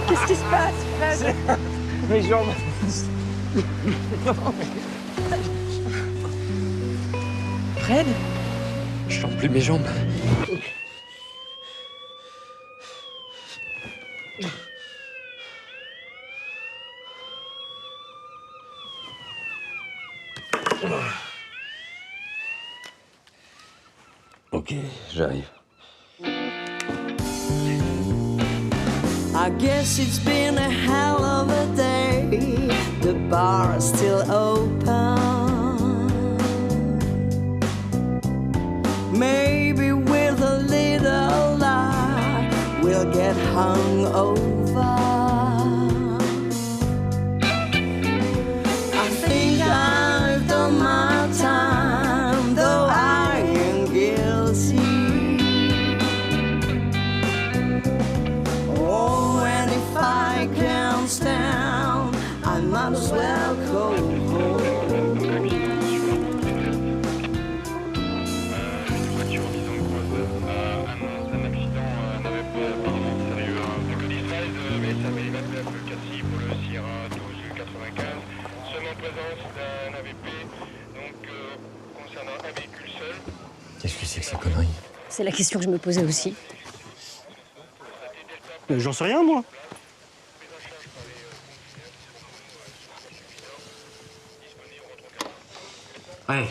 Qu'est-ce qui se passe, Fred? Mes jambes. Fred? Je sens plus mes jambes. Ok, j'arrive. I guess it's been a hell of a day. The bar is still open. Maybe with a little luck, we'll get hung over. I think I've done my time, though I am guilty. Oh, and if I can't stand, I might as well go home. Une voiture visant Croiseur annonce un accident, un arrêt apparemment sérieux. C'est que 10-13, mais ça met 29 Cassis pour le Sierra 1295. Seulement présence d'un AVP, donc concernant un véhicule seul. Qu'est-ce que c'est que ces conneries? C'est la question que je me posais aussi. J'en sais rien, moi. Ouais.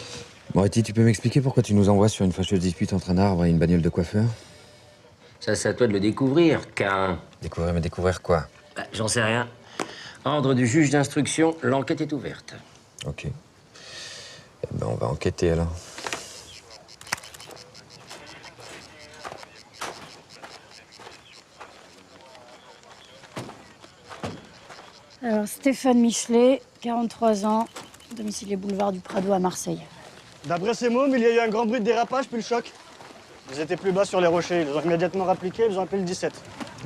Moretti, tu peux m'expliquer pourquoi tu nous envoies sur une fâcheuse dispute entre un arbre et une bagnole de coiffeur? Ça, c'est à toi de le découvrir, Cain. Découvrir, mais découvrir quoi? Bah, j'en sais rien. Ordre du juge d'instruction, l'enquête est ouverte. Ok. Eh ben, on va enquêter alors. Alors, Stéphane Michelet, 43 ans, domicilié boulevard du Prado à Marseille. D'après ces mômes, il y a eu un grand bruit de dérapage puis le choc. Ils étaient plus bas sur les rochers. Ils les ont immédiatement rappliqués, ils ont appelé le 17.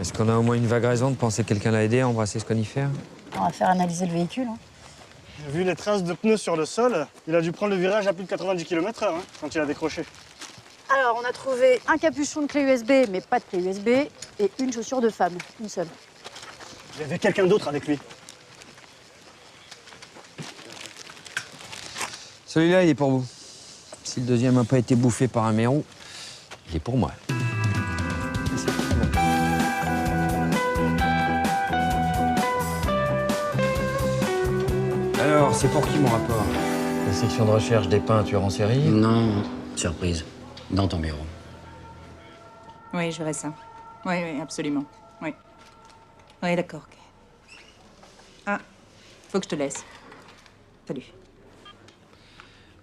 Est-ce qu'on a au moins une vague raison de penser que quelqu'un l'a aidé à embrasser ce conifère? On va faire analyser le véhicule. Hein. Vu les traces de pneus sur le sol, il a dû prendre le virage à plus de 90 km/h quand il a décroché. Alors, on a trouvé un capuchon de clé USB, mais pas de clé USB, et une chaussure de femme, une seule. Il y avait quelqu'un d'autre avec lui. Celui-là, il est pour vous. Si le deuxième n'a pas été bouffé par un mérou, il est pour moi. Alors, c'est pour qui mon rapport? La section de recherche des peintres en série? Non, surprise. Dans ton bureau. Oui, je verrai ça. Oui, oui, absolument. Oui. Oui, d'accord, ok. Ah, faut que je te laisse. Salut.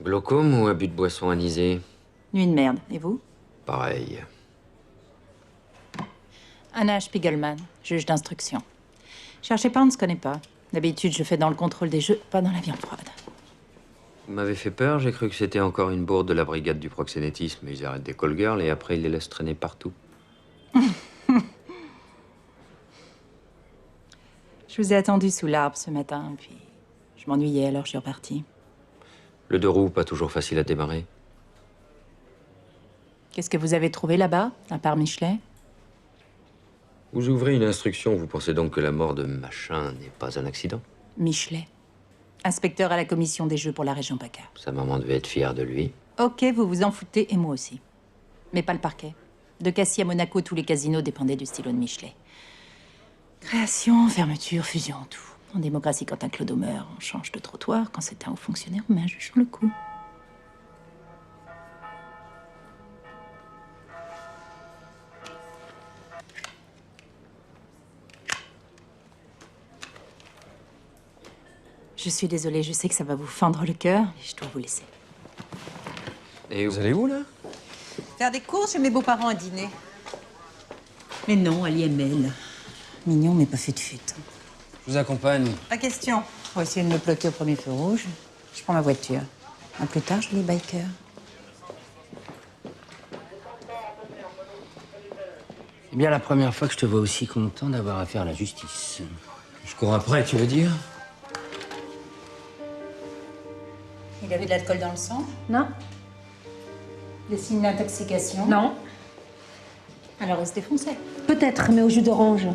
Glaucome ou abus de boisson anisée? Nuit de merde. Et vous? Pareil. Anna Spiegelman, juge d'instruction. Cherchez pas, on ne se connaît pas. D'habitude, je fais dans le contrôle des jeux, pas dans la viande froide. Vous m'avez fait peur, j'ai cru que c'était encore une bourde de la brigade du proxénétisme. Ils arrêtent des call girls et après ils les laissent traîner partout. Je vous ai attendu sous l'arbre ce matin, puis je m'ennuyais, alors je suis repartie. Le deux roues, pas toujours facile à démarrer. Qu'est-ce que vous avez trouvé là-bas, à part Michelet? Vous ouvrez une instruction, vous pensez donc que la mort de machin n'est pas un accident? Michelet. Inspecteur à la commission des jeux pour la région PACA. Sa maman devait être fière de lui. Ok, vous vous en foutez, et moi aussi. Mais pas le parquet. De Cassis à Monaco, tous les casinos dépendaient du stylo de Michelet. Création, fermeture, fusion, tout. En démocratie, quand un clodo meurt, on change de trottoir. Quand c'est un haut fonctionnaire, on met un juge sur le coup. Je suis désolée, je sais que ça va vous fendre le cœur, mais je dois vous laisser. Et Vous allez où, là? Faire des courses chez mes beaux-parents à dîner. Mais non, à l'IML. Mignon, mais pas fait de fête. Je vous accompagne. Pas question. Pour essayer de me plotter au premier feu rouge, je prends ma voiture. À plus tard, je les biker. C'est bien la première fois que je te vois aussi content d'avoir affaire à la justice. Je cours après, tu veux dire? Il avait de l'alcool dans le sang? Non. Des signes d'intoxication? Non. Alors restez foncé. Peut-être, mais au jus d'orange.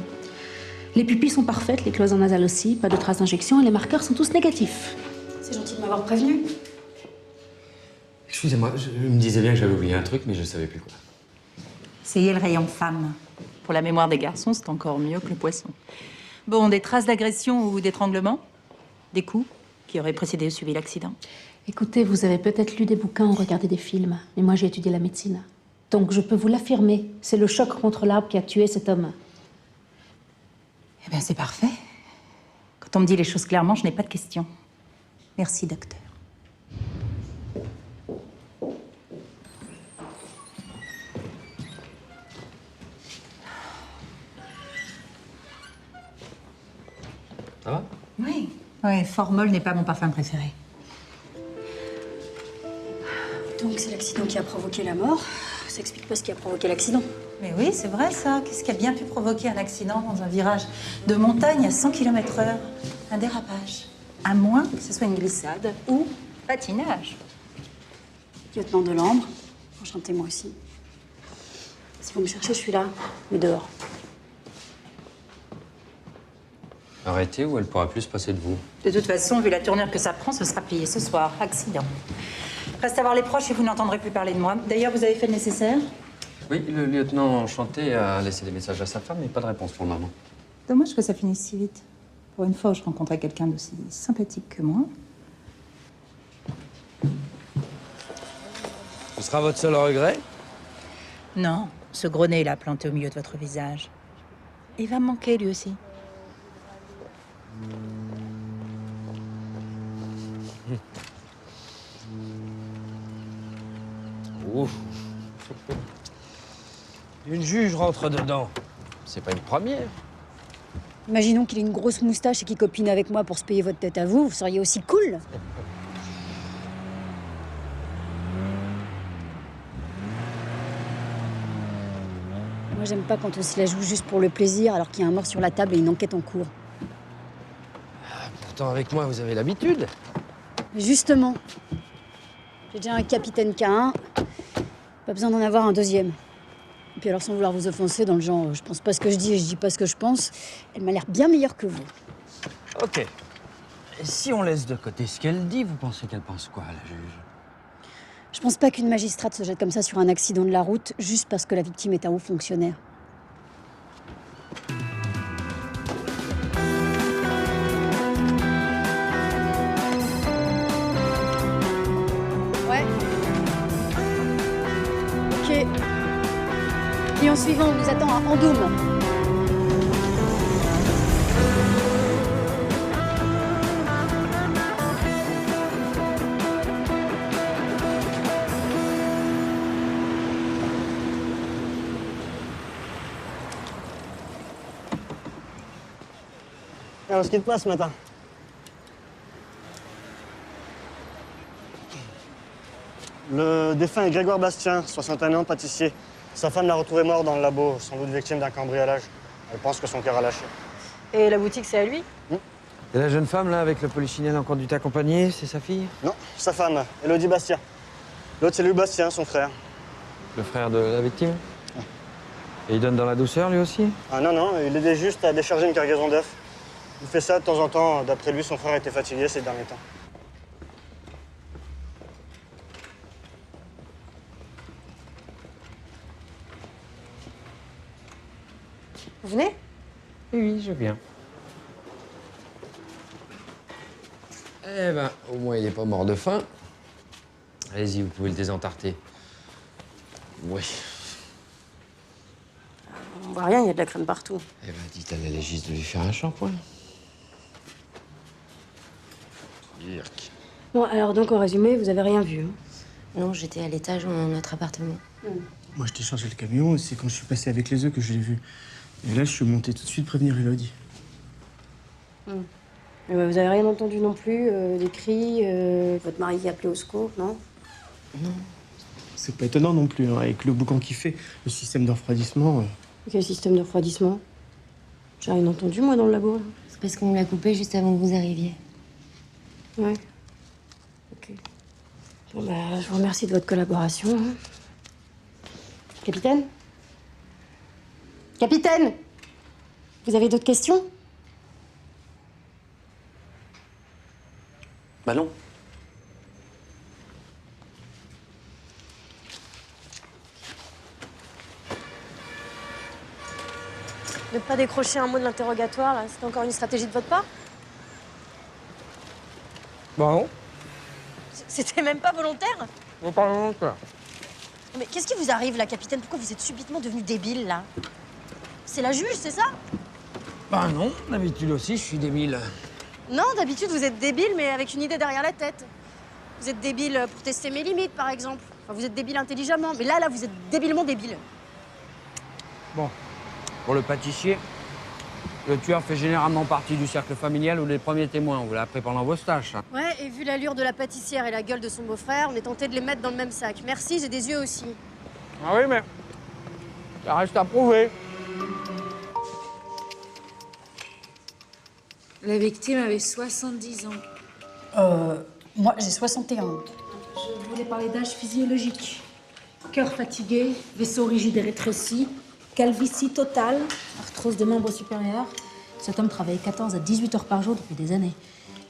Les pupilles sont parfaites, les cloisons nasales aussi, pas de traces d'injection et les marqueurs sont tous négatifs. C'est gentil de m'avoir prévenu. Excusez-moi, je me disais bien que j'avais oublié un truc, mais je savais plus quoi. Essayez le rayon femme. Pour la mémoire des garçons, c'est encore mieux que le poisson. Bon, des traces d'agression ou d'étranglement? Des coups qui auraient précédé ou suivi l'accident? Écoutez, vous avez peut-être lu des bouquins ou regardé des films, mais moi j'ai étudié la médecine. Donc je peux vous l'affirmer, c'est le choc contre l'arbre qui a tué cet homme. Eh bien, c'est parfait. Quand on me dit les choses clairement, je n'ai pas de questions. Merci, docteur. Ça va? Oui. Oui, Formol n'est pas mon parfum préféré. Donc c'est l'accident qui a provoqué la mort. Ça explique pas ce qui a provoqué l'accident. Mais oui, c'est vrai ça. Qu'est-ce qui a bien pu provoquer un accident dans un virage de montagne à 100 km/h? Un dérapage. À moins que ce soit une glissade ou patinage. Lieutenant Delambre, enchanté moi aussi. Si vous me cherchez, je suis là, mais dehors. Arrêtez ou elle pourra plus se passer de vous. De toute façon, vu la tournure que ça prend, ce sera plié ce soir. Accident. Reste à voir les proches et vous n'entendrez plus parler de moi. D'ailleurs, vous avez fait le nécessaire? Oui, le lieutenant enchanté a laissé des messages à sa femme, mais pas de réponse pour le moment. Dommage que ça finisse si vite. Pour une fois où je rencontrais quelqu'un d'aussi sympathique que moi. Ce sera votre seul regret? Non, ce gros nez là planté au milieu de votre visage. Il va me manquer lui aussi. Ouf. Une juge rentre dedans. C'est pas une première. Imaginons qu'il ait une grosse moustache et qu'il copine avec moi pour se payer votre tête à vous. Vous seriez aussi cool. Moi, j'aime pas quand on se la joue juste pour le plaisir alors qu'il y a un mort sur la table et une enquête en cours. Pourtant, avec moi, vous avez l'habitude. Mais justement, j'ai déjà un capitaine K1, pas besoin d'en avoir un deuxième. Et puis alors, sans vouloir vous offenser, dans le genre, je pense pas ce que je dis et je dis pas ce que je pense, elle m'a l'air bien meilleure que vous. Ok. Et si on laisse de côté ce qu'elle dit, vous pensez qu'elle pense quoi, la juge? Je pense pas qu'une magistrate se jette comme ça sur un accident de la route, juste parce que la victime est un haut fonctionnaire. Ouais. Ok. Client suivant, on vous attend à Andoum. Alors, ce qui te passe ce matin? Le défunt est Grégoire Bastien, 61 ans, pâtissier. Sa femme l'a retrouvé mort dans le labo, sans doute victime d'un cambriolage. Elle pense que son cœur a lâché. Et la boutique, c'est à lui? Et la jeune femme, là, avec le polichinelle en conduite accompagnée, c'est sa fille? Non, sa femme, Élodie Bastien. L'autre, c'est Louis Bastien, son frère. Le frère de la victime? Et il donne dans la douceur, lui aussi? Ah non, non, il aidait juste à décharger une cargaison d'œufs. Il fait ça de temps en temps. D'après lui, son frère était fatigué ces derniers temps. Vous venez? Oui, je viens. Eh ben, au moins, il n'est pas mort de faim. Allez-y, vous pouvez le désentarter. Oui. On voit rien, il y a de la crème partout. Eh ben, dites à la légiste de lui faire un shampoing. Yerk. Bon, alors donc, en résumé, vous avez rien vu, hein? Non, j'étais à l'étage dans notre appartement. Moi, je t'ai chargé le camion et c'est quand je suis passé avec les œufs que je l'ai vu. Et là, je suis monté tout de suite prévenir Élodie. Vous avez rien entendu non plus? Des cris, votre mari qui a appelé au secours, non? Non. C'est pas étonnant non plus, hein, avec le boucan qu'il fait, le système de refroidissement. Quel système de refroidissement? J'ai rien entendu, moi, dans le labo, là. C'est parce qu'on l'a coupé juste avant que vous arriviez. Ouais. Ok. Bon, bah, je vous remercie de votre collaboration, hein. Capitaine? Capitaine! Vous avez d'autres questions? Bah non. Ne pas décrocher un mot de l'interrogatoire, là, c'est encore une stratégie de votre part? Bah non, C'était même pas volontaire? on parle encore. Mais qu'est-ce qui vous arrive, là, capitaine? Pourquoi vous êtes subitement devenu débile, là? C'est la juge, c'est ça? Bah non, d'habitude aussi, je suis débile. Non, d'habitude, vous êtes débile, mais avec une idée derrière la tête. Vous êtes débile pour tester mes limites, par exemple. Enfin, vous êtes débile intelligemment. Mais là, vous êtes débilement débile. Bon, pour le pâtissier, le tueur fait généralement partie du cercle familial ou des premiers témoins. On vous l'a appris pendant vos stages, ça. Ouais, et vu l'allure de la pâtissière et la gueule de son beau-frère, on est tenté de les mettre dans le même sac. Merci, j'ai des yeux aussi. Ah oui, mais ça reste à prouver. La victime avait 70 ans. Moi, j'ai 61. Je voulais parler d'âge physiologique. Cœur fatigué, vaisseau rigide et rétréci, calvitie totale, arthrose des membres supérieurs. Cet homme travaillait 14 à 18 heures par jour depuis des années.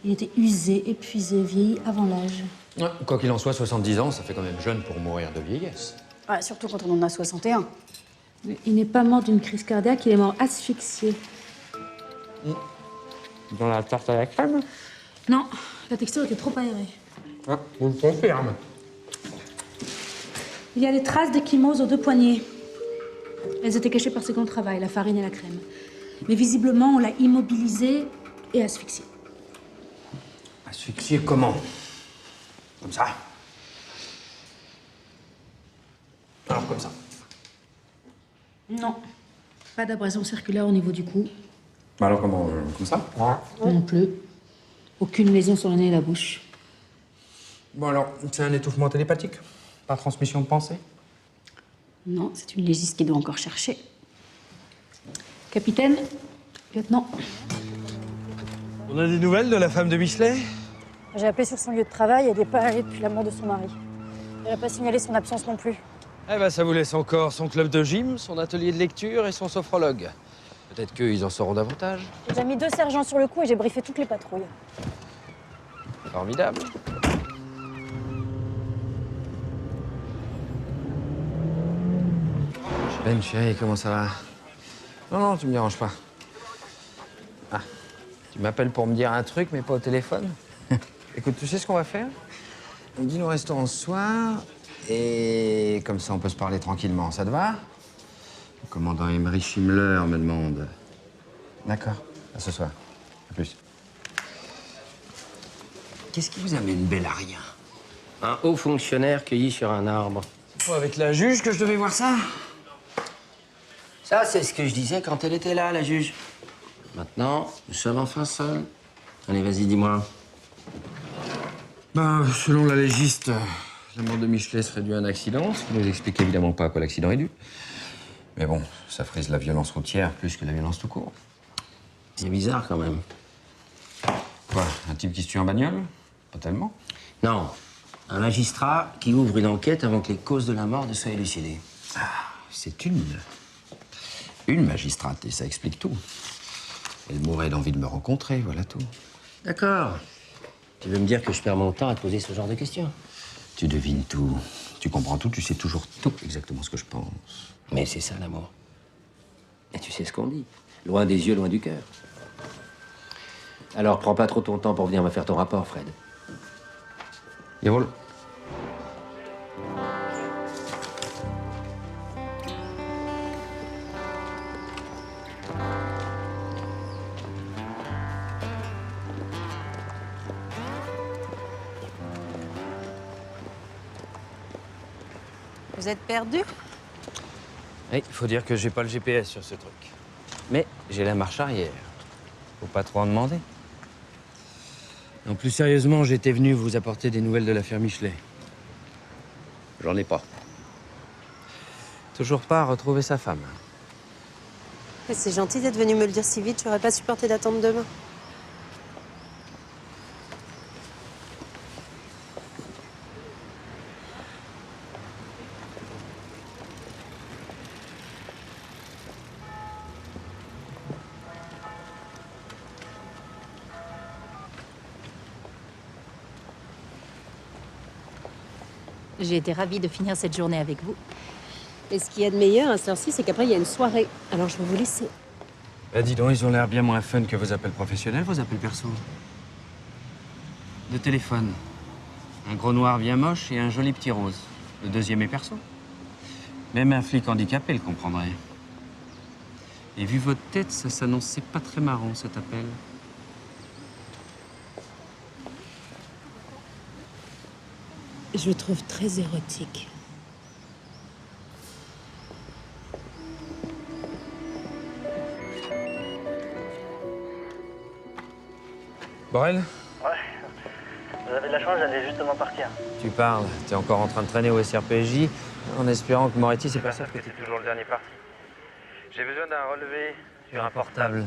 Il était usé, épuisé, vieilli avant l'âge. Ouais, quoi qu'il en soit, 70 ans, ça fait quand même jeune pour mourir de vieillesse. Ouais, surtout quand on en a 61. Il n'est pas mort d'une crise cardiaque, il est mort asphyxié. Dans la tarte à la crème? Non, la texture était trop aérée. Ah, vous le confirme. Il y a des traces d'ecchymose aux 2 poignets. Elles étaient cachées par ses gants de travail, la farine et la crème. Mais visiblement, on l'a immobilisé et asphyxié. Asphyxié comment? Comme ça? Alors comme ça? Non, pas d'abrasion circulaire au niveau du cou. Bah alors comment? Comme ça? Non plus. Aucune lésion sur le nez et la bouche. Bon alors, c'est un étouffement télépathique? Par transmission de pensée? Non, c'est une légiste qui doit encore chercher. Capitaine, lieutenant. On a des nouvelles de la femme de Michelet? J'ai appelé sur son lieu de travail, elle n'est pas allée depuis la mort de son mari. Elle n'a pas signalé son absence non plus. Eh ben, ça vous laisse encore son club de gym, son atelier de lecture et son sophrologue. Peut-être qu'ils en sauront davantage. J'ai déjà mis 2 sergents sur le coup et j'ai briefé toutes les patrouilles. Formidable. Ben, chérie, comment ça va? Non, tu me déranges pas. Ah, tu m'appelles pour me dire un truc, mais pas au téléphone? Écoute, tu sais ce qu'on va faire? On dîne au restaurant ce soir, et comme ça, on peut se parler tranquillement. Ça te va? Le commandant Emery Schimmler me demande. D'accord, à ce soir. À plus. Qu'est-ce qui vous amène, bel à rien? Un haut fonctionnaire cueilli sur un arbre. C'est pas avec la juge que je devais voir ça? Ça, c'est ce que je disais quand elle était là, la juge. Maintenant, nous sommes enfin seuls. Allez, vas-y, dis-moi. Ben, selon la légiste, la mort de Michelet serait due à un accident, ce qui nous explique évidemment pas à quoi l'accident est dû. Mais bon, ça frise la violence routière plus que la violence tout court. C'est bizarre, quand même. Quoi, un type qui se tue en bagnole? Pas tellement. Non, un magistrat qui ouvre une enquête avant que les causes de la mort ne soient élucidées. Ah, c'est une magistrate, et ça explique tout. Elle mourait d'envie de me rencontrer, voilà tout. D'accord. Tu veux me dire que je perds mon temps à te poser ce genre de questions? Tu devines tout, tu comprends tout, tu sais toujours tout exactement ce que je pense. Mais c'est ça, l'amour. Et tu sais ce qu'on dit. Loin des yeux, loin du cœur. Alors, prends pas trop ton temps pour venir me faire ton rapport, Fred. Jawohl. Vous êtes perdu? Oui, il faut dire que j'ai pas le GPS sur ce truc. Mais j'ai la marche arrière. Faut pas trop en demander. En plus sérieusement, j'étais venu vous apporter des nouvelles de l'affaire Michelet. J'en ai pas. Toujours pas retrouvé sa femme. C'est gentil d'être venu me le dire si vite, j'aurais pas supporté d'attendre demain. J'ai été ravie de finir cette journée avec vous. Et ce qu'il y a de meilleur à cette heure-ci, c'est qu'après, il y a une soirée. Alors, je vais vous laisser. Bah dis donc, ils ont l'air bien moins fun que vos appels professionnels, vos appels perso. De téléphone. Un gros noir bien moche et un joli petit rose. Le deuxième est perso. Même un flic handicapé le comprendrait. Et vu votre tête, ça s'annonçait pas très marrant, cet appel. Je le trouve très érotique. Borel, Ouais. Vous avez de la chance, j'allais justement partir. tu parles. T'es encore en train de traîner au SRPJ en espérant que Moretti s'aperçoive que t'es toujours le dernier parti. J'ai besoin d'un relevé sur un portable.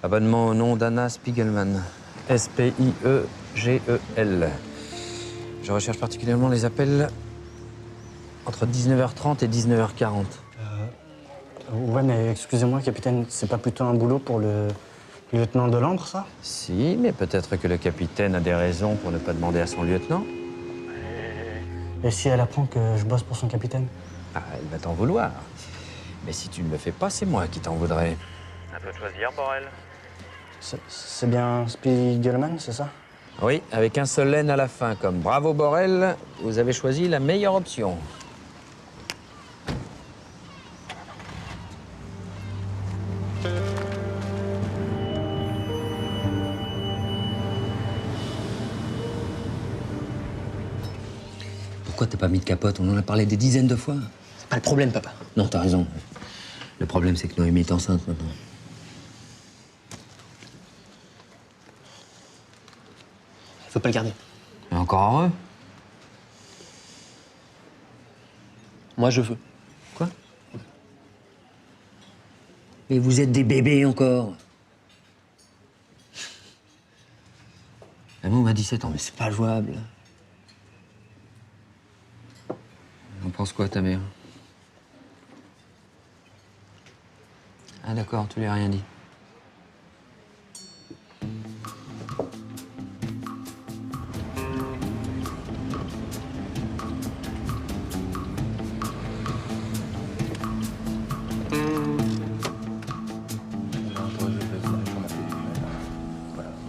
Abonnement au nom d'Anna Spiegelman. S-P-I-E-G-E-L. Je recherche particulièrement les appels entre 19h30 et 19h40. Ouais, mais excusez-moi, capitaine, c'est pas plutôt un boulot pour le lieutenant Delambre, ça? Si, mais peut-être que le capitaine a des raisons pour ne pas demander à son lieutenant. Et si elle apprend que je bosse pour son capitaine? Ah, elle va t'en vouloir. Mais si tu ne le fais pas, c'est moi qui t'en voudrais. À toi de choisir, Borel. C'est bien Spiegelman, c'est ça? Oui, avec un seul N à la fin, comme bravo Borel, vous avez choisi la meilleure option. Pourquoi t'as pas mis de capote? On en a parlé des dizaines de fois. C'est pas le problème, papa. Non, t'as raison. Le problème, c'est que Noémie est enceinte maintenant. Faut pas le garder. Et encore heureux. Moi, je veux. Quoi? Mais vous êtes des bébés encore. La môme a 17 ans, mais c'est pas jouable. On pense quoi, ta mère? Ah d'accord, tu lui as rien dit.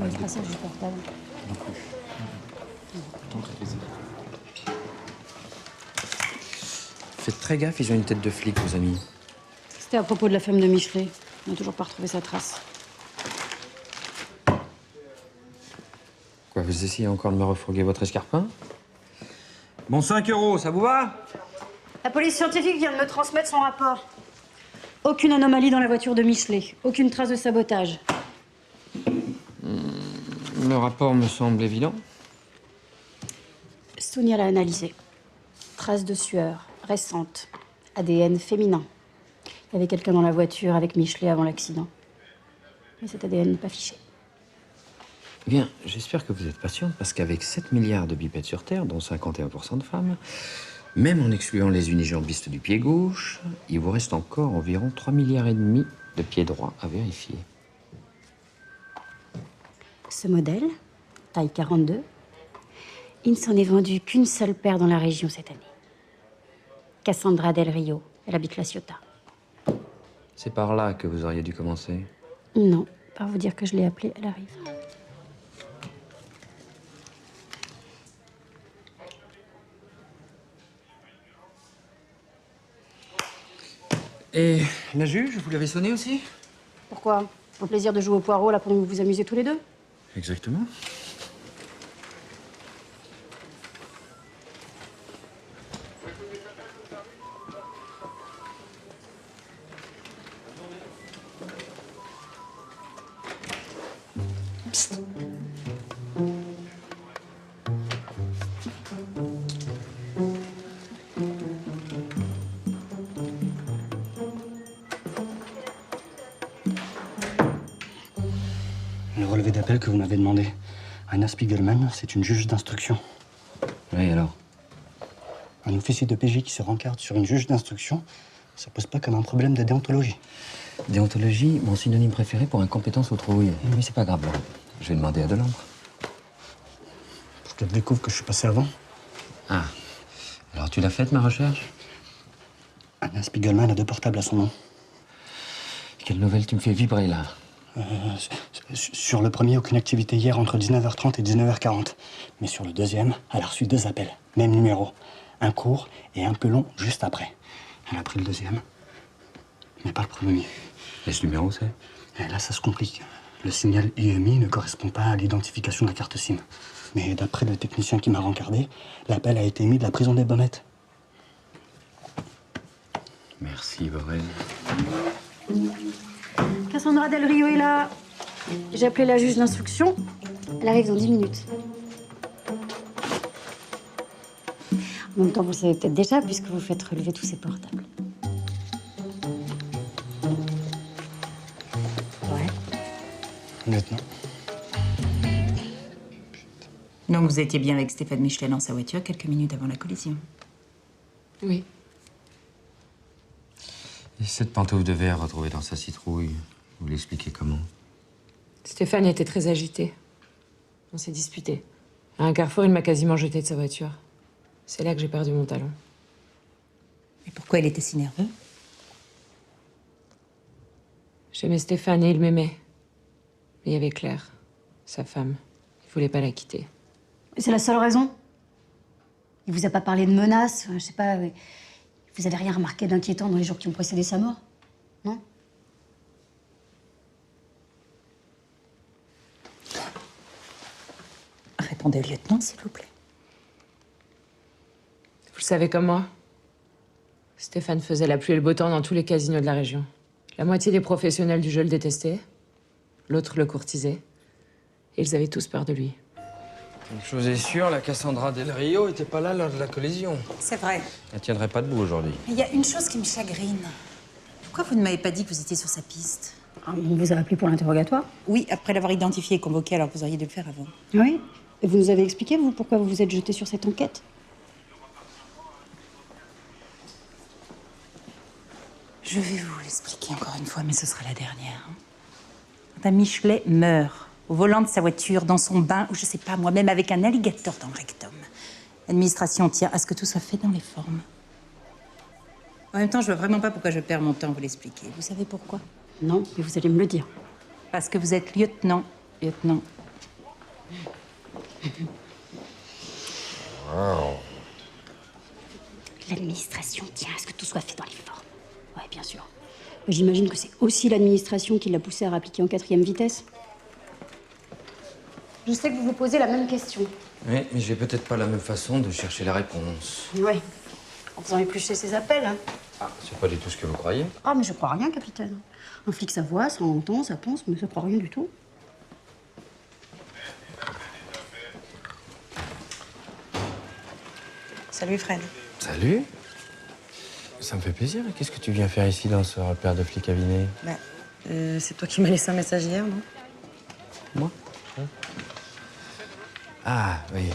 Le traçage du portable. Faites très gaffe, ils ont une tête de flic, vos amis. C'était à propos de la femme de Michelet. On n'a toujours pas retrouvé sa trace. Quoi, vous essayez encore de me refourguer votre escarpin? Bon, 5 €, ça vous va? La police scientifique vient de me transmettre son rapport. Aucune anomalie dans la voiture de Michelet. Aucune trace de sabotage. Le rapport me semble évident. Sonia l'a analysé. Traces de sueur, récentes. ADN féminin. Il y avait quelqu'un dans la voiture avec Michelet avant l'accident. Mais cet ADN n'est pas fiché. Eh bien, j'espère que vous êtes patiente, parce qu'avec 7 milliards de bipèdes sur Terre, dont 51% de femmes, même en excluant les unijambistes du pied gauche, il vous reste encore environ 3,5 milliards de pieds droits à vérifier. Ce modèle, taille 42, il ne s'en est vendu qu'une seule paire dans la région cette année. Cassandra Del Rio, elle habite La Ciotat. C'est par là que vous auriez dû commencer. Non, par vous dire que je l'ai appelée, elle arrive. Et la juge, vous l'avez sonnée aussi? Pourquoi? Au plaisir de jouer au poireau, là, pour vous amuser tous les deux? Exactement. Psst. Le relevé d'appel que vous m'avez demandé. Anna Spiegelman, c'est une juge d'instruction. Oui, alors? Un officier de PJ qui se rencarde sur une juge d'instruction, ça pose pas comme un problème de déontologie. Déontologie, mon synonyme préféré pour incompétence ou trouille. Mais c'est pas grave, Laurent. Je vais demander à Delambre. Je te découvre que je suis passé avant. Ah. Alors, tu l'as faite, ma recherche? Anna Spiegelman a 2 portables à son nom. Quelle nouvelle tu me fais vibrer, là? Sur le premier, aucune activité hier entre 19h30 et 19h40. Mais sur le deuxième, elle a reçu 2 appels. Même numéro. Un court et un peu long juste après. Elle a pris le deuxième, mais pas le premier. Et ce numéro, c'est? Et là, ça se complique. Le signal IMI ne correspond pas à l'identification de la carte SIM. Mais d'après le technicien qui m'a rencardé, l'appel a été émis de la prison des Baumettes. Merci, Borel. Cassandra Del Rio est là. J'ai appelé la juge d'instruction. Elle arrive dans 10 minutes. En même temps, vous le savez peut-être déjà, puisque vous faites relever tous ces portables. Ouais. Lieutenant. Donc vous étiez bien avec Stéphane Michelet dans sa voiture quelques minutes avant la collision. Oui. Et cette pantoufle de verre retrouvée dans sa citrouille, vous l'expliquez comment? Stéphane était très agité. On s'est disputé. À un carrefour, il m'a quasiment jeté de sa voiture. C'est là que j'ai perdu mon talon. Et pourquoi il était si nerveux? J'aimais Stéphane et il m'aimait. Mais il y avait Claire, sa femme. Il voulait pas la quitter. C'est la seule raison? Il vous a pas parlé de menaces? Je sais pas. Vous avez rien remarqué d'inquiétant dans les jours qui ont précédé sa mort? Non? Répondez au lieutenant, s'il vous plaît. Vous le savez comme moi. Stéphane faisait la pluie et le beau temps dans tous les casinos de la région. La moitié des professionnels du jeu le détestaient. L'autre le courtisait. Et ils avaient tous peur de lui. Une chose est sûre, la Cassandra Del Rio était pas là lors de la collision. C'est vrai. Elle tiendrait pas debout aujourd'hui. Mais il y a une chose qui me chagrine. Pourquoi vous ne m'avez pas dit que vous étiez sur sa piste? On vous a appelé pour l'interrogatoire? Oui, après l'avoir identifié et convoqué, alors que vous auriez dû le faire avant. Oui. Et vous nous avez expliqué, vous, pourquoi vous vous êtes jeté sur cette enquête? Je vais vous l'expliquer encore une fois, mais ce sera la dernière. Quand un Michelet meurt au volant de sa voiture, dans son bain, ou je sais pas, moi-même avec un alligator dans le rectum, l'administration tient à ce que tout soit fait dans les formes. En même temps, je vois vraiment pas pourquoi je perds mon temps à vous l'expliquer. Vous savez pourquoi? Non, mais vous allez me le dire. Parce que vous êtes lieutenant. Lieutenant. Wow. L'administration tient à ce que tout soit fait dans les formes. Ouais, bien sûr. Mais j'imagine que c'est aussi l'administration qui l'a poussé à rappliquer en 4e vitesse. Je sais que vous vous posez la même question. Oui, mais j'ai peut-être pas la même façon de chercher la réponse. Ouais. En faisant éplucher ses appels, hein. Ah, c'est pas du tout ce que vous croyez. Ah, mais je crois rien, capitaine. Un flic, ça voit, ça entend, ça pense, mais ça croit rien du tout. Salut Fred. Salut. Ça me fait plaisir. Qu'est-ce que tu viens faire ici dans ce repère de flic cabinet? C'est toi qui m'as laissé un message hier, non? Moi? Ah, oui.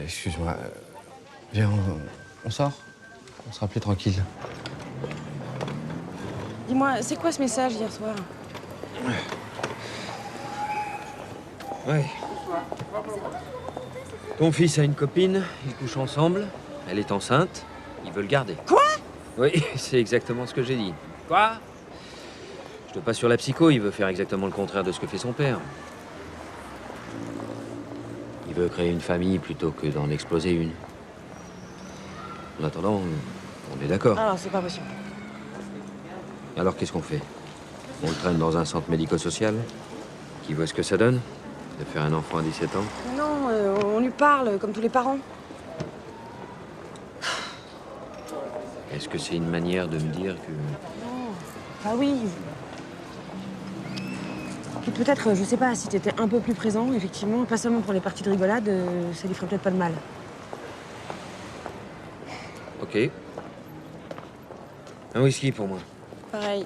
Excuse-moi. Viens, on sort? On sera plus tranquille. Dis-moi, c'est quoi ce message hier soir? Oui. Ton fils a une copine, ils couchent ensemble, elle est enceinte, il veut le garder. Quoi? Oui, c'est exactement ce que j'ai dit. Quoi? Je te passe sur la psycho, il veut faire exactement le contraire de ce que fait son père. Il veut créer une famille plutôt que d'en exploser une. En attendant, on est d'accord. Ah, c'est pas possible. Alors qu'est-ce qu'on fait? On le traîne dans un centre médico-social? Qui voit ce que ça donne? De faire un enfant à 17 ans? Non, on lui parle, comme tous les parents. Est-ce que c'est une manière de me dire que... Ah oui. Puis peut-être, je sais pas, si t'étais un peu plus présent, effectivement, pas seulement pour les parties de rigolade, ça lui ferait peut-être pas de mal. Ok. Un whisky pour moi. Pareil.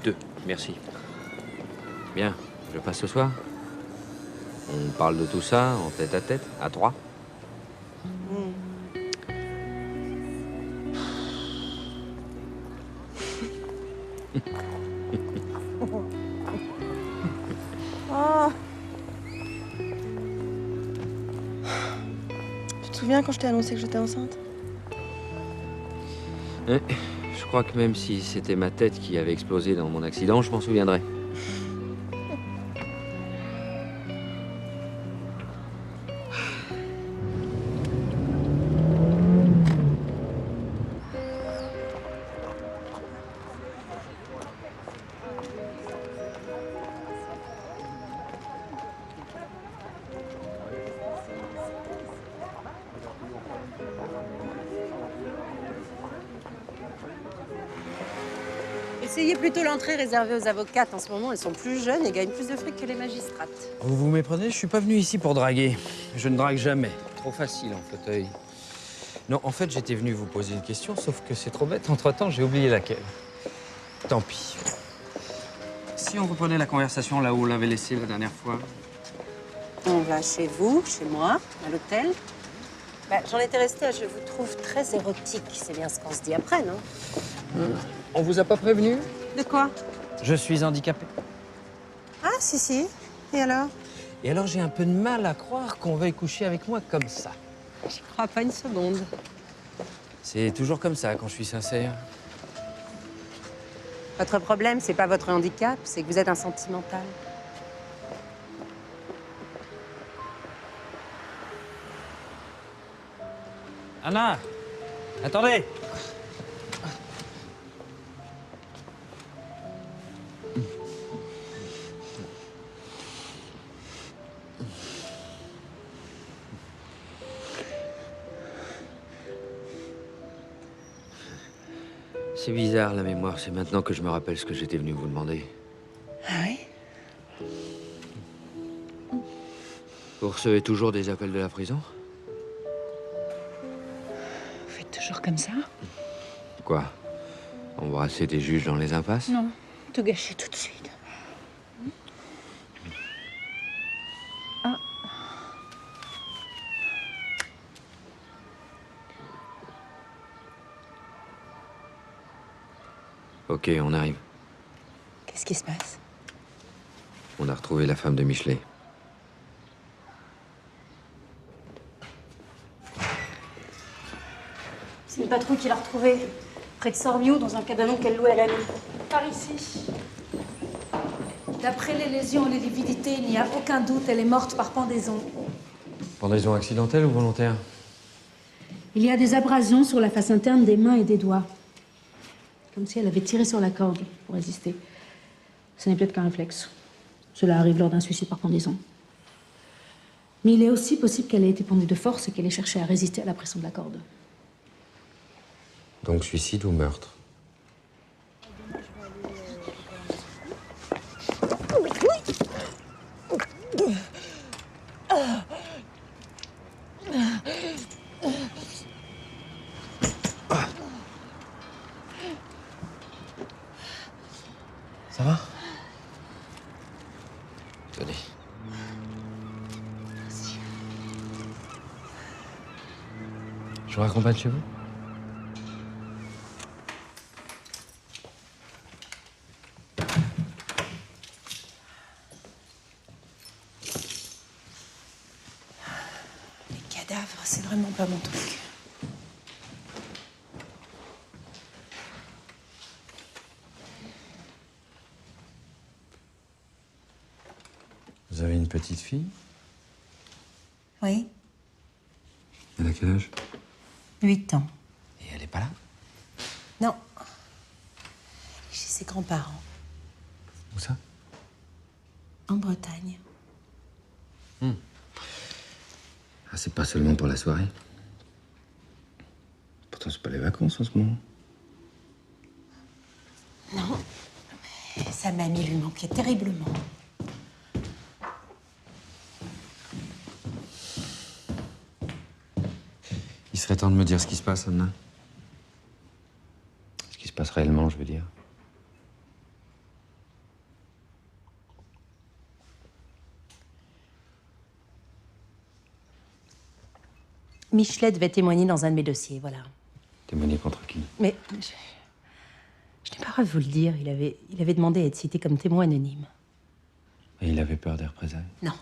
2, merci. Bien, je passe ce soir. On parle de tout ça en tête, à 3. Oh. Tu te souviens quand je t'ai annoncé que j'étais enceinte? Je crois que même si c'était ma tête qui avait explosé dans mon accident, je m'en souviendrai. Essayez plutôt l'entrée réservée aux avocates. En ce moment, elles sont plus jeunes et gagnent plus de fric que les magistrates. Vous vous méprenez, je suis pas venu ici pour draguer. Je ne drague jamais. Trop facile en fauteuil. Non, en fait, j'étais venu vous poser une question, sauf que c'est trop bête. Entre-temps, j'ai oublié laquelle. Tant pis. Si on reprenait la conversation là où on l'avait laissée la dernière fois. On va chez vous, chez moi, à l'hôtel. Bah, j'en étais restée à « je vous trouve très érotique ». C'est bien ce qu'on se dit après, non? On vous a pas prévenu? De quoi? Je suis handicapé. Ah, si. Et alors? Et alors, j'ai un peu de mal à croire qu'on veuille coucher avec moi comme ça. J'y crois pas une seconde. C'est toujours comme ça quand je suis sincère. Votre problème, c'est pas votre handicap, c'est que vous êtes un sentimental. Anna, attendez. C'est bizarre, la mémoire. C'est maintenant que je me rappelle ce que j'étais venu vous demander. Ah oui? Vous recevez toujours des appels de la prison? Vous faites toujours comme ça? Quoi? Embrasser des juges dans les impasses? Non, tout gâcher tout de suite. Ah. Ok, on arrive. Qu'est-ce qui se passe? On a retrouvé la femme de Michelet. C'est une patrouille qui l'a retrouvée près de Sormiou, dans un cabanon qu'elle louait à la nuit. Par ici. D'après les lésions et les lividités, il n'y a aucun doute, elle est morte par pendaison. Pendaison accidentelle ou volontaire? Il y a des abrasions sur la face interne des mains et des doigts. Comme si elle avait tiré sur la corde pour résister. Ce n'est peut-être qu'un réflexe. Cela arrive lors d'un suicide par pendaison. Mais il est aussi possible qu'elle ait été pendue de force et qu'elle ait cherché à résister à la pression de la corde. Donc suicide ou meurtre? Ça va? Tenez. Je vous raccompagne chez vous? Les cadavres, c'est vraiment pas mon truc. Vous avez une petite fille? Oui, Elle a quel âge? 8 ans. Et elle est pas là? Non. Elle est chez ses grands-parents, Où ça? en Bretagne. Ah, c'est pas seulement pour la soirée. Pourtant, c'est pas les vacances en ce moment. Non, mais sa mamie lui manquait terriblement. Il serait temps de me dire ce qui se passe, Anna. Ce qui se passe réellement, je veux dire. Michelet devait témoigner dans un de mes dossiers, voilà. Témoigner contre qui? Mais je n'ai pas à vous le dire. Il avait demandé à être cité comme témoin anonyme. Et il avait peur des représailles? Non.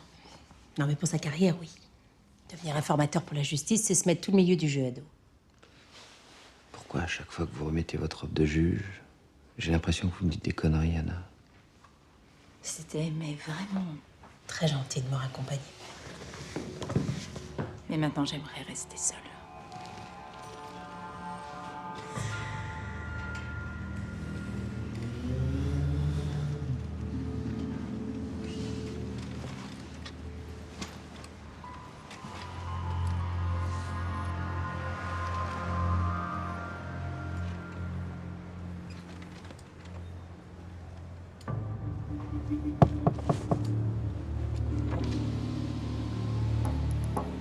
Non, mais pour sa carrière, oui. Devenir informateur pour la justice, c'est se mettre tout le milieu du jeu à dos. Pourquoi à chaque fois que vous remettez votre robe de juge, j'ai l'impression que vous me dites des conneries, Anna? C'était, mais vraiment, très gentil de me raccompagner. Mais maintenant, j'aimerais rester seule.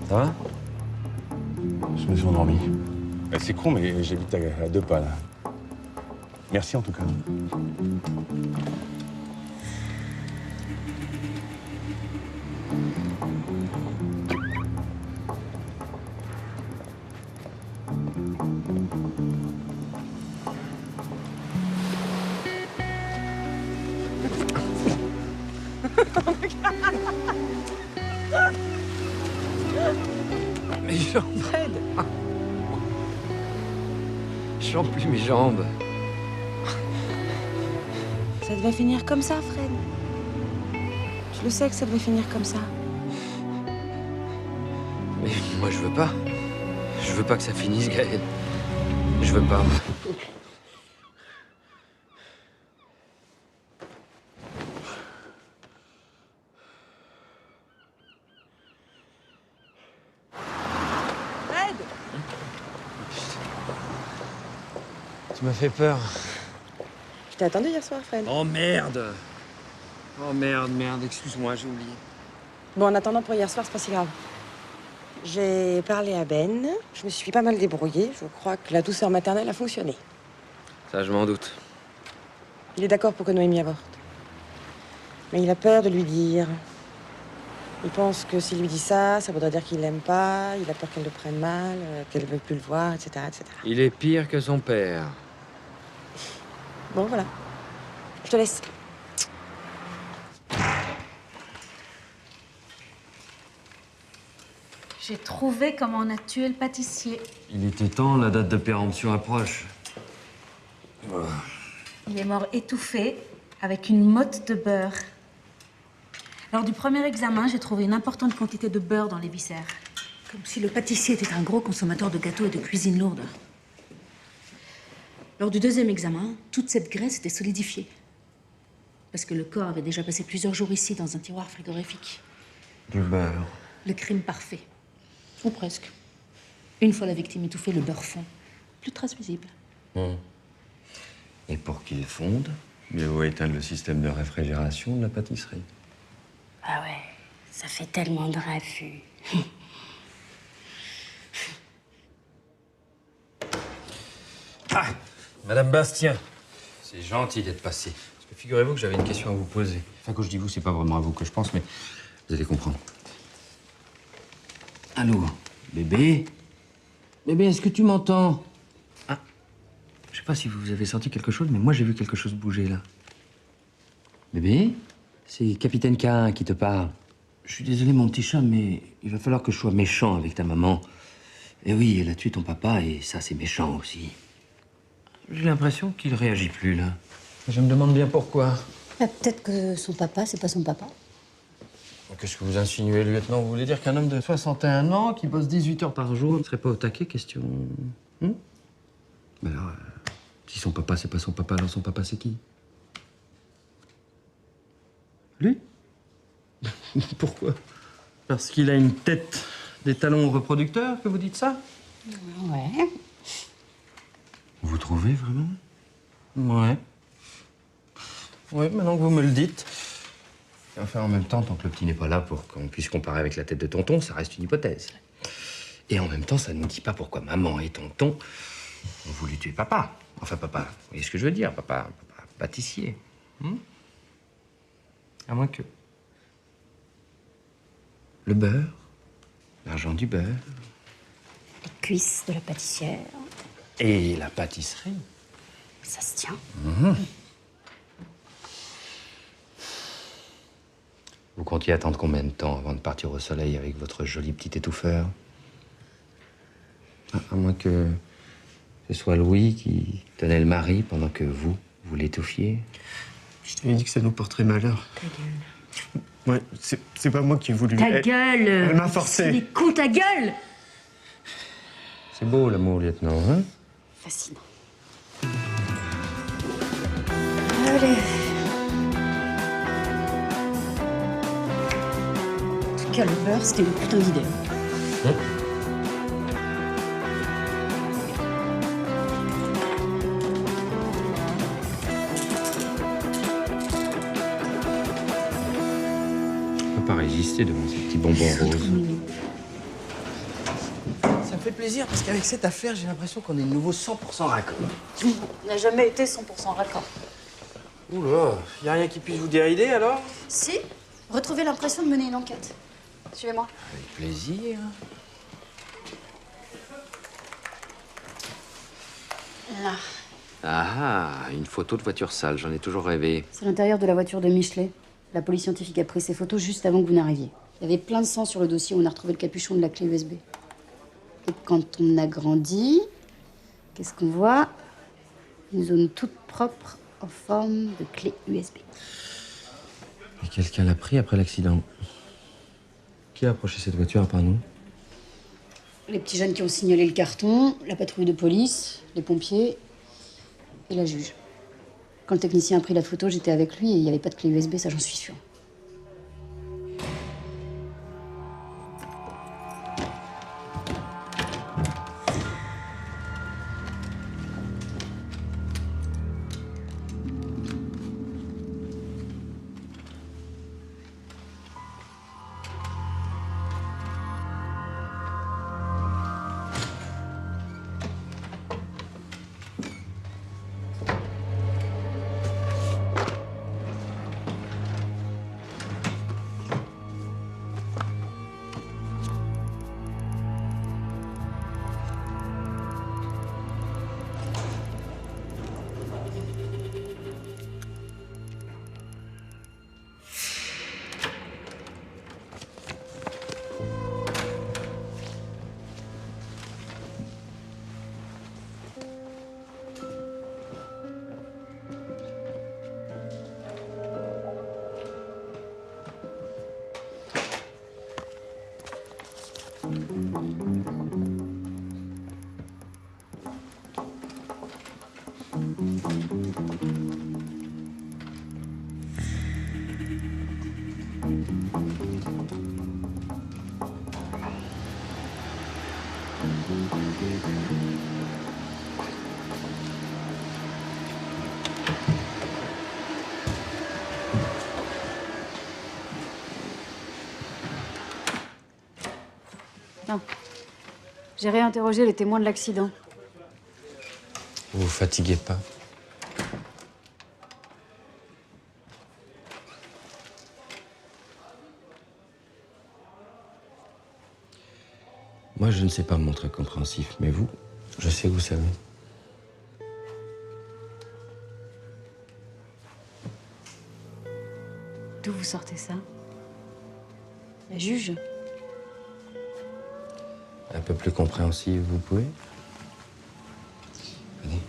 Ça va? Je me suis endormi. C'est con, mais j'habite à 2 pas, là. Merci, en tout cas. Mes jambes, Fred. Je sens plus mes jambes. Ça devait finir comme ça, Fred. Je le sais que ça devait finir comme ça. Mais moi, je veux pas. Je veux pas que ça finisse, Gaël. Je veux pas. Fred! Tu m'as fait peur. Je t'ai attendu hier soir, Fred. Oh merde! Oh merde, excuse-moi, j'ai oublié. Bon, en attendant pour hier soir, c'est pas si grave. J'ai parlé à Ben, je me suis pas mal débrouillée. Je crois que la douceur maternelle a fonctionné. Ça, je m'en doute. Il est d'accord pour que Noémie avorte. Mais il a peur de lui dire. Il pense que s'il lui dit ça, ça voudrait dire qu'il l'aime pas, il a peur qu'elle le prenne mal, qu'elle veut plus le voir, etc., etc. Il est pire que son père. Bon, voilà. Je te laisse. J'ai trouvé comment on a tué le pâtissier. Il était temps, la date de péremption approche. Il est mort étouffé avec une motte de beurre. Lors du premier examen, j'ai trouvé une importante quantité de beurre dans les viscères. Comme si le pâtissier était un gros consommateur de gâteaux et de cuisine lourde. Lors du deuxième examen, toute cette graisse était solidifiée. Parce que le corps avait déjà passé plusieurs jours ici, dans un tiroir frigorifique. Du beurre. Le crime parfait. Ou presque. Une fois la victime étouffée, le beurre fond. Plus de traces visibles. Et pour qu'il fonde, mieux vaut éteindre le système de réfrigération de la pâtisserie. Ah ouais, ça fait tellement de raffus. Ah, Madame Bastien, c'est gentil d'être passée. Parce que figurez-vous que j'avais une question à vous poser. Enfin, quand je dis vous, c'est pas vraiment à vous que je pense, mais vous allez comprendre. Allô, bébé? Bébé, est-ce que tu m'entends? Ah, je sais pas si vous avez senti quelque chose, mais moi j'ai vu quelque chose bouger là. Bébé? C'est Capitaine K qui te parle. Je suis désolé, mon petit chat, mais il va falloir que je sois méchant avec ta maman. Eh oui, elle a tué ton papa et ça, c'est méchant aussi. J'ai l'impression qu'il réagit plus, là. Je me demande bien pourquoi. Peut-être que son papa, c'est pas son papa. Qu'est-ce que vous insinuez, lieutenant? Vous voulez dire qu'un homme de 61 ans qui bosse 18 heures par jour ne serait pas au taquet, question... Mais alors, si son papa, c'est pas son papa, alors son papa, c'est qui? Lui? Pourquoi? Parce qu'il a une tête des talons reproducteurs, que vous dites ça? Ouais. Vous trouvez, vraiment? Ouais. Ouais, maintenant que vous me le dites. Enfin, en même temps, tant que le petit n'est pas là pour qu'on puisse comparer avec la tête de tonton, ça reste une hypothèse. Et en même temps, ça ne nous dit pas pourquoi maman et tonton ont voulu tuer papa. Enfin, papa, vous voyez ce que je veux dire? Papa pâtissier. À moins que... Le beurre, l'argent du beurre. Les cuisses de la pâtissière. Et la pâtisserie. Ça se tient. Vous comptiez attendre combien de temps avant de partir au soleil avec votre joli petit étouffeur? À moins que ce soit Louis qui tenait le mari pendant que vous l'étouffiez. Je t'avais dit que ça nous porterait malheur. Ta gueule. Ouais, c'est pas moi qui ai voulu... Ta gueule. Elle m'a forcé. Il est con, ta gueule. C'est beau l'amour, lieutenant, hein? Fascinant. Allez. En tout cas, le beurre, c'était une putain d'idée. Je peux pas résister devant ces petits bonbons roses. Ça me fait plaisir parce qu'avec cette affaire, j'ai l'impression qu'on est de nouveau 100% raccord. On n'a jamais été 100% raccord. Oula, y a rien qui puisse vous dérider alors? Si, retrouvez l'impression de mener une enquête. Suivez-moi. Avec plaisir. Là, Ah, une photo de voiture sale, j'en ai toujours rêvé. c'est l'intérieur de la voiture de Michelet. La police scientifique a pris ces photos juste avant que vous n'arriviez. Il y avait plein de sang sur le dossier où on a retrouvé le capuchon de la clé USB. Et quand on agrandit, qu'est-ce qu'on voit? Une zone toute propre en forme de clé USB. Et quelqu'un l'a pris après l'accident. Qui a approché cette voiture à part nous? Les petits jeunes qui ont signalé le carton, la patrouille de police, les pompiers et la juge. Quand le technicien a pris la photo, j'étais avec lui et il n'y avait pas de clé USB, ça j'en suis sûre. Non. J'ai réinterrogé les témoins de l'accident. Vous vous fatiguez pas? Moi, je ne sais pas me montrer compréhensif, mais vous, je sais que vous savez. D'où vous sortez ça? La juge? Un peu plus compréhensif, vous pouvez? Venez.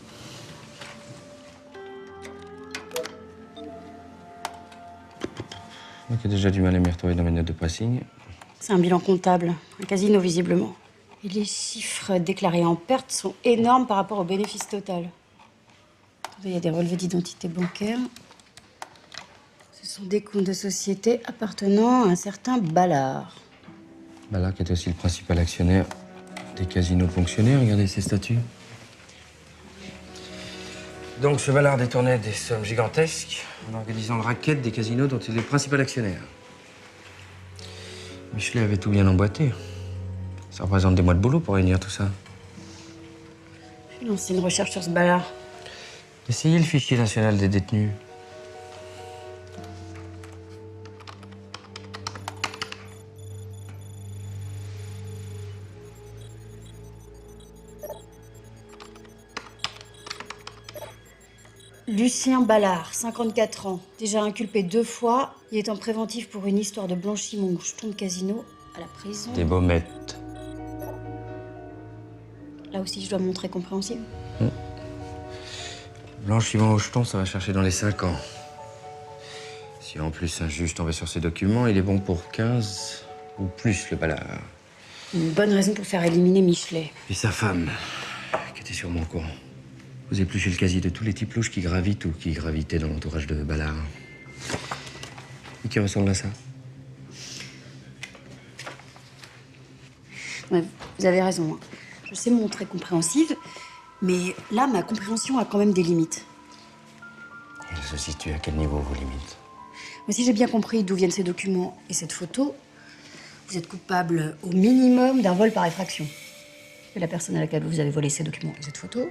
Moi qui ai déjà du mal à m'y retrouver dans mes notes de pressing. C'est un bilan comptable, un casino visiblement. Et les chiffres déclarés en perte sont énormes par rapport au bénéfice total. Il y a des relevés d'identité bancaire. Ce sont des comptes de société appartenant à un certain Ballard. Ballard qui est aussi le principal actionnaire des casinos ponctionnés, regardez ses statuts. Donc ce Ballard détournait des sommes gigantesques en organisant le racket des casinos dont il est le principal actionnaire. Michelet avait tout bien emboîté. Ça représente des mois de boulot pour réunir tout ça. J'ai lancé une recherche sur ce Ballard. Essayez le fichier national des détenus. Lucien Ballard, 54 ans. Déjà inculpé 2 fois. Il est en préventif pour une histoire de blanchiment au jeton de casino à la prison. Des baumettes. Là aussi, je dois me montrer compréhensible. Blanchiment au jeton, ça va chercher dans les 5 ans. Si en plus un juge tombait sur ces documents, il est bon pour 15 ou plus le Ballard. Une bonne raison pour faire éliminer Michelet. Et sa femme, qui était sûrement au courant. Vous épluchez le casier de tous les types louches qui gravitent ou qui gravitaient dans l'entourage de Ballard. Et qui ressemble à ça. Ouais, vous avez raison. Hein. Je sais me montrer compréhensive, mais là, ma compréhension a quand même des limites. Elle se situe à quel niveau, vos limites? Mais si j'ai bien compris d'où viennent ces documents et cette photo, vous êtes coupable au minimum d'un vol par effraction. Et la personne à laquelle vous avez volé ces documents et cette photo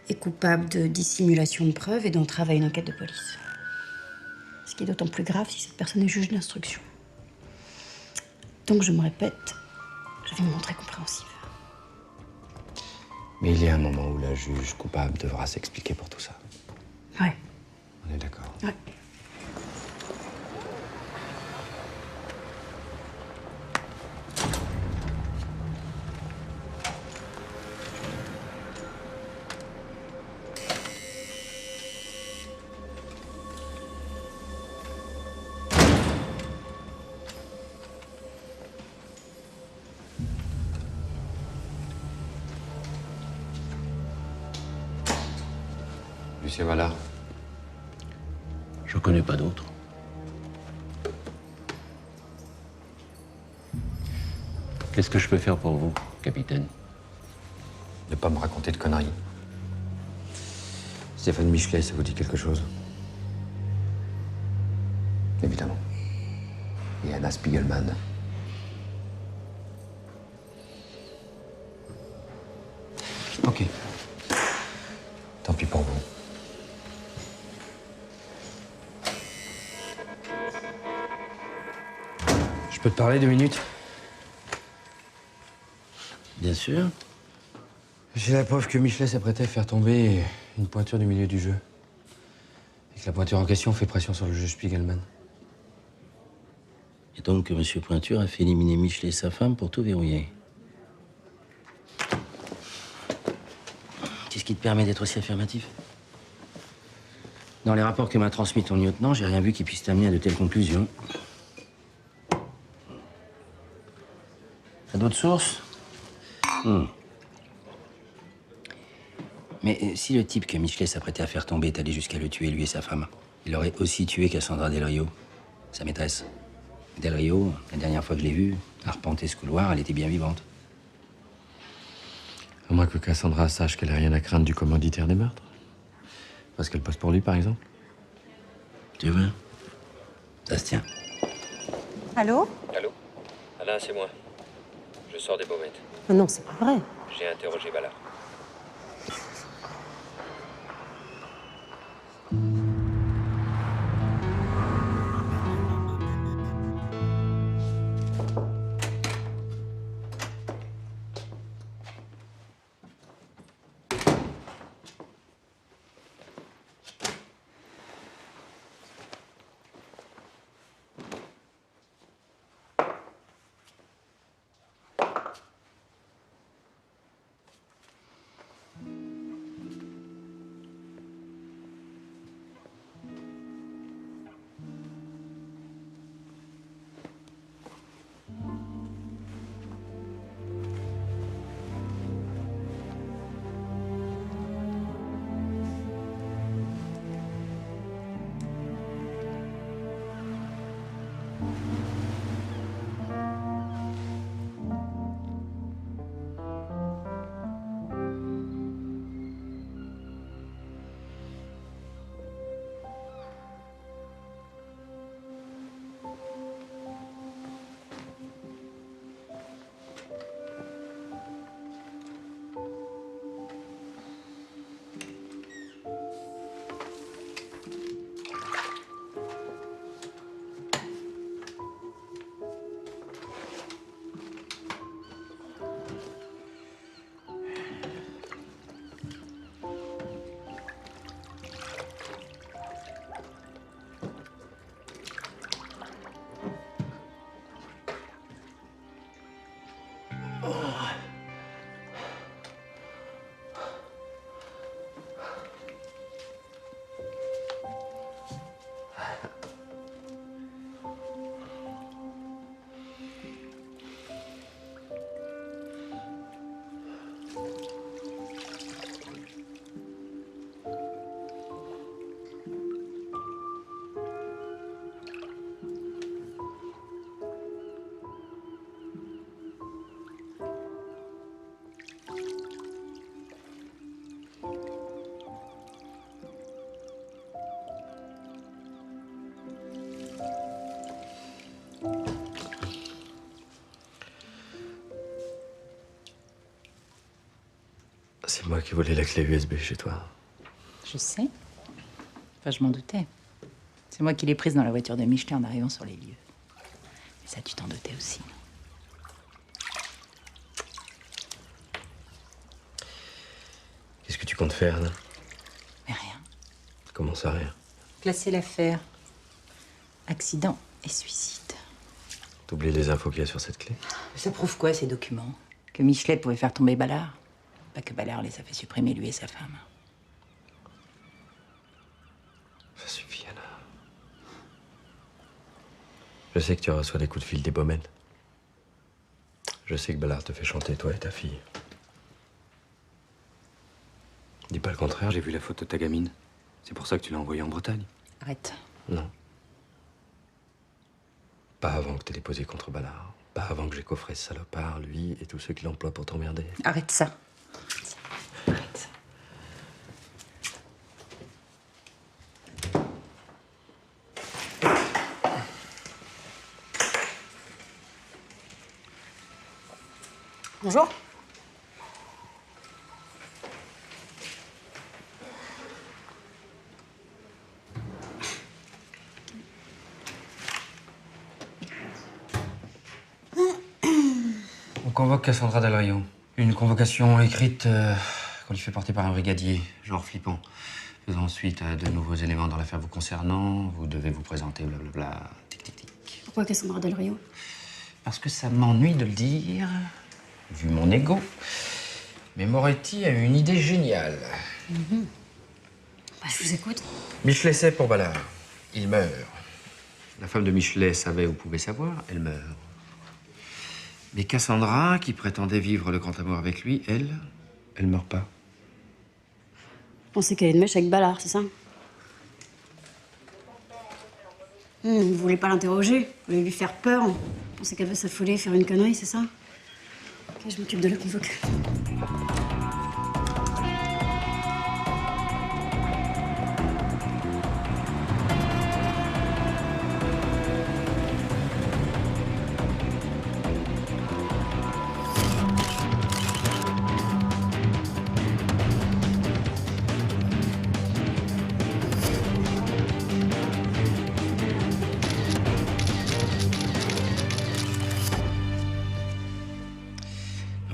est coupable de dissimulation de preuves et d'entrave à une enquête de police. Ce qui est d'autant plus grave si cette personne est juge d'instruction. Donc je me répète, je vais me montrer compréhensive. Mais il y a un moment où la juge coupable devra s'expliquer pour tout ça. Ouais. On est d'accord. Ouais. Lucien Ballard. Je connais pas d'autre. Qu'est-ce que je peux faire pour vous, capitaine? Ne pas me raconter de conneries. Stéphane Michelet, ça vous dit quelque chose? Évidemment. Et Anna Spiegelman. Ok. Tant pis pour vous. Je peux te parler 2 minutes? Bien sûr. J'ai la preuve que Michelet s'apprêtait à faire tomber une pointure du milieu du jeu. Et que la pointure en question fait pression sur le juge Spiegelman. Et donc que M. Pointure a fait éliminer Michelet et sa femme pour tout verrouiller. Qu'est-ce qui te permet d'être aussi affirmatif? Dans les rapports que m'a transmis ton lieutenant, j'ai rien vu qui puisse t'amener à de telles conclusions. T'as d'autres sources? Mais si le type que Michelet s'apprêtait à faire tomber est allé jusqu'à le tuer, lui et sa femme, il aurait aussi tué Cassandra Del Rio, sa maîtresse. Del Rio, la dernière fois que je l'ai vue, arpenter ce couloir, elle était bien vivante. À moins que Cassandra sache qu'elle n'a rien à craindre du commanditaire des meurtres. Parce qu'elle poste pour lui, par exemple. Tu veux? Ça se tient. Allô? Allô? Alain, c'est moi. Je sors des baumettes. Non, c'est pas vrai. J'ai interrogé Ballard. C'est moi qui ai volé la clé USB chez toi. Je sais. Enfin, je m'en doutais. C'est moi qui l'ai prise dans la voiture de Michelet en arrivant sur les lieux. Mais ça, tu t'en doutais aussi. Qu'est-ce que tu comptes faire, Anna? Mais rien. Comment ça, rien? Classer l'affaire. Accident et suicide. T'oublies les infos qu'il y a sur cette clé? Ça prouve quoi, ces documents? Que Michelet pouvait faire tomber Ballard? Pas que Ballard les a fait supprimer, lui et sa femme. Ça suffit, Anna. Je sais que tu reçois des coups de fil des Baumel. Je sais que Ballard te fait chanter, toi et ta fille. Dis pas le contraire, j'ai vu la photo de ta gamine. C'est pour ça que tu l'as envoyée en Bretagne. Arrête. Non. Pas avant que t'aies déposé contre Ballard. Pas avant que j'ai coffré ce salopard, lui et tous ceux qui l'emploient pour t'emmerder. Arrête ça. Arrête ça. Bonjour. On convoque Cassandra Del Rio. Une convocation écrite qu'on lui fait porter par un brigadier, genre flippant. Faisant ensuite de nouveaux éléments dans l'affaire vous concernant. Vous devez vous présenter, blablabla. Tic, tic, tic. Pourquoi Cassandra Del Rio? Parce que ça m'ennuie de le dire, vu mon ego. Mais Moretti a eu une idée géniale. Bah, je vous écoute. Michelet sait pour Ballard. Il meurt. La femme de Michelet savait ou pouvait savoir, elle meurt. Mais Cassandra, qui prétendait vivre le grand amour avec lui, elle meurt pas. Vous pensez qu'elle est de mèche avec Ballard, c'est ça? Vous voulez pas l'interroger? Vous voulez lui faire peur? Vous pensez qu'elle veut s'affoler, faire une connerie, c'est ça? Ok, je m'occupe de la convoquer.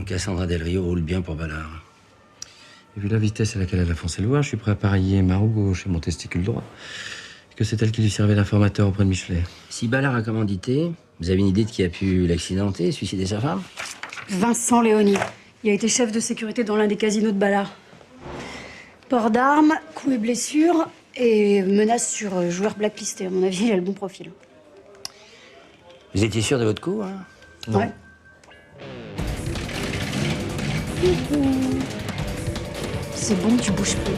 Cassandra Del Rio roule bien pour Ballard. Et vu la vitesse à laquelle elle a foncé le voir, je suis prêt à parier ma roue gauche et mon testicule droit. Que c'est elle qui lui servait d'informateur auprès de Michelet. Si Ballard a commandité, vous avez une idée de qui a pu l'accidenter, suicider sa femme? Vincent Léoni. Il a été chef de sécurité dans l'un des casinos de Ballard. Port d'armes, coups et blessures, et menaces sur joueur blacklisté. À mon avis, il a le bon profil. Vous étiez sûr de votre coup, hein? Non. Ouais. C'est bon, tu bouges plus.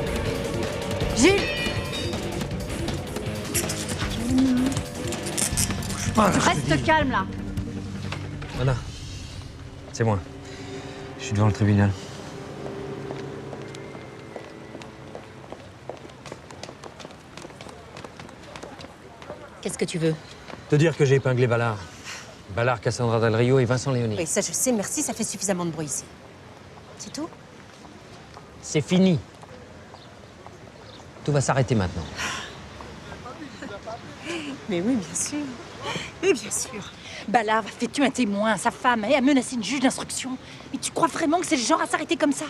Gilles! Reste calme, là. Anna, c'est moi. Je suis devant le tribunal. Qu'est-ce que tu veux? Te dire que j'ai épinglé Ballard. Ballard, Cassandra Del Rio et Vincent Léoni. Oui, ça je sais, merci, ça fait suffisamment de bruit ici. C'est tout? C'est fini. Tout va s'arrêter maintenant. Mais oui, bien sûr. Mais bien sûr. Ballard va faire tuer un témoin, sa femme, et a menacé une juge d'instruction. Mais tu crois vraiment que c'est le genre à s'arrêter comme ça?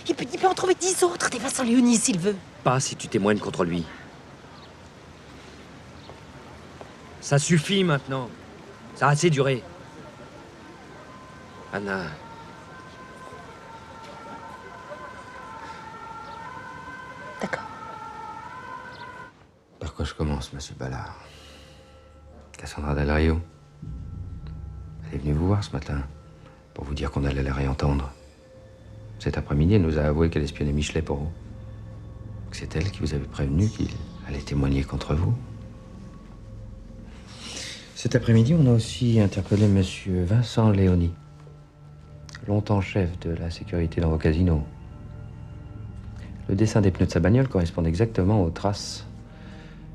Il peut en trouver 10 autres, des Vincent Léoni, s'il veut. Pas si tu témoignes contre lui. Ça suffit maintenant. Ça a assez duré. Anna. D'accord. Par quoi je commence, monsieur Ballard? Cassandra Del Rio. Elle est venue vous voir ce matin pour vous dire qu'on allait la réentendre. Cet après-midi, elle nous a avoué qu'elle espionnait Michelet pour vous. Que c'est elle qui vous avait prévenu qu'il allait témoigner contre vous. Cet après-midi, on a aussi interpellé monsieur Vincent Léoni, longtemps chef de la sécurité dans vos casinos. Le dessin des pneus de sa bagnole correspond exactement aux traces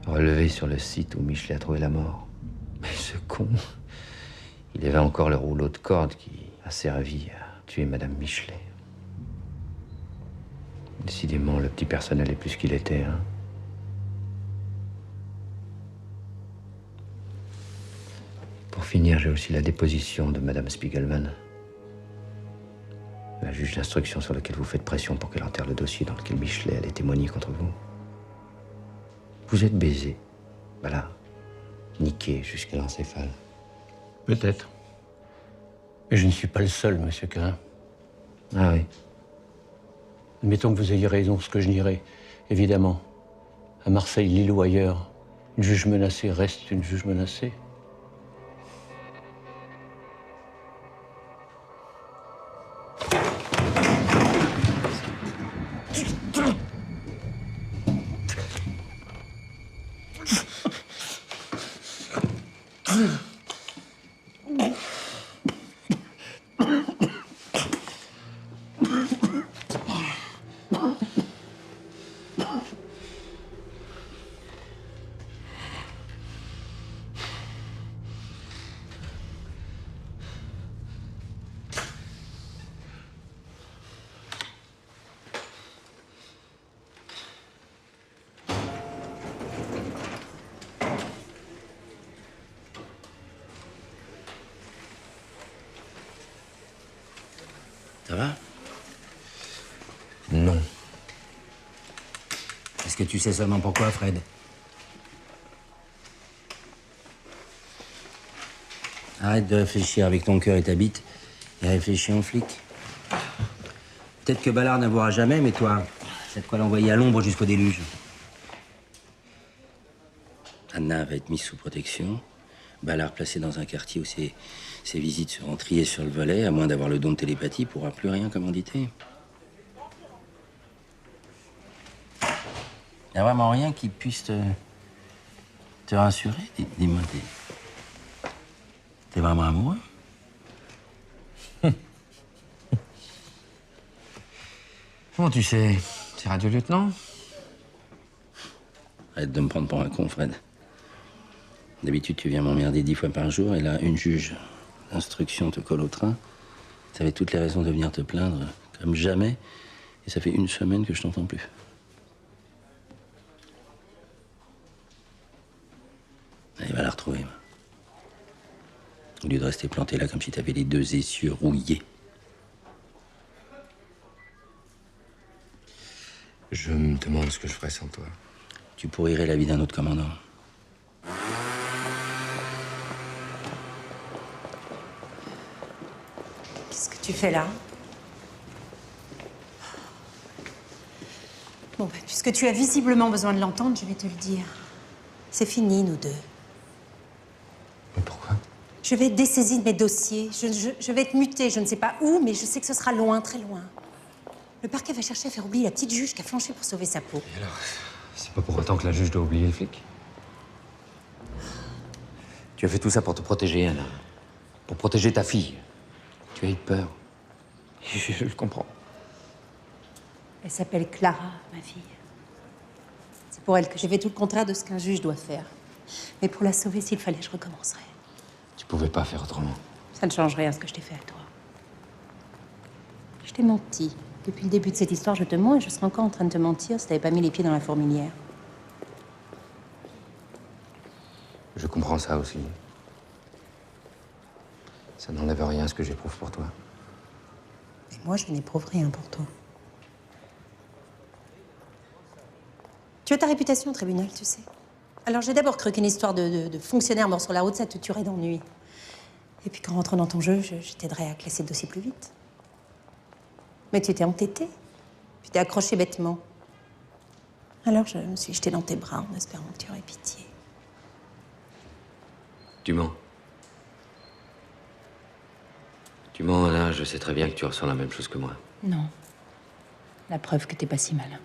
relevées sur le site où Michelet a trouvé la mort. Mais ce con, il avait encore le rouleau de corde qui a servi à tuer madame Michelet. Décidément, le petit personnel est plus qu'il était, hein. Pour finir, j'ai aussi la déposition de Madame Spiegelman, la juge d'instruction sur laquelle vous faites pression pour qu'elle enterre le dossier dans lequel Michelet allait témoigner contre vous. Vous êtes baisé. Voilà. Niqué jusqu'à l'encéphale. Peut-être. Mais je ne suis pas le seul, monsieur Cain. Ah oui. Admettons que vous ayez raison, ce que je dirais. Évidemment, à Marseille, Lille ou ailleurs, une juge menacée reste une juge menacée. Ça va? Non. Est-ce que tu sais seulement pourquoi, Fred? Arrête de réfléchir avec ton cœur et ta bite et réfléchis en flic. Peut-être que Ballard n'avouera jamais, mais toi, c'est de quoi l'envoyer à l'ombre jusqu'au déluge. Anna va être mise sous protection. Ballard placé dans un quartier où ses visites seront triées sur le volet, à moins d'avoir le don de télépathie, pourra plus rien commanditer. Y a vraiment rien qui puisse te rassurer? Dis-moi, t'es vraiment amoureux? Comment tu sais? C'est radio-lieutenant? Arrête de me prendre pour un con, Fred. D'habitude, tu viens m'emmerder 10 fois par jour, et là, une juge d'instruction te colle au train. T'avais toutes les raisons de venir te plaindre, comme jamais, et ça fait 1 semaine que je t'entends plus. Allez, va la retrouver. Au lieu de rester planté là comme si t'avais les 2 essieux rouillés. Je me demande ce que je ferais sans toi. Tu pourrirais la vie d'un autre commandant. Qu'est-ce que tu fais là? Bon, bah, puisque tu as visiblement besoin de l'entendre, je vais te le dire. C'est fini, nous deux. Mais pourquoi? Je vais être dessaisie de mes dossiers. Je vais être mutée, je ne sais pas où, mais je sais que ce sera loin, très loin. Le parquet va chercher à faire oublier la petite juge qui a flanché pour sauver sa peau. Et alors, c'est pas pour autant que la juge doit oublier le flic? Tu as fait tout ça pour te protéger, Anna. Pour protéger ta fille. Tu as eu peur. Je le comprends. Elle s'appelle Clara, ma fille. C'est pour elle que j'ai fait tout le contraire de ce qu'un juge doit faire. Mais pour la sauver, s'il fallait, je recommencerais. Tu pouvais pas faire autrement. Ça ne change rien ce que je t'ai fait à toi. Je t'ai menti. Depuis le début de cette histoire, je te mens et je serais encore en train de te mentir si t'avais pas mis les pieds dans la fourmilière. Je comprends ça aussi. Ça n'enlève rien à ce que j'éprouve pour toi. Et moi, je n'éprouve rien pour toi. Tu as ta réputation au tribunal, tu sais. Alors j'ai d'abord cru qu'une histoire de fonctionnaire mort sur la route, ça te tuerait d'ennui. Et puis qu'en rentrant dans ton jeu, je t'aiderais à classer le dossier plus vite. Mais tu t'es entêté. Tu t'es accroché bêtement. Alors je me suis jetée dans tes bras en espérant que tu aurais pitié. Tu mens. Tu mens, Anna, je sais très bien que tu ressens la même chose que moi. Non. La preuve que t'es pas si malin.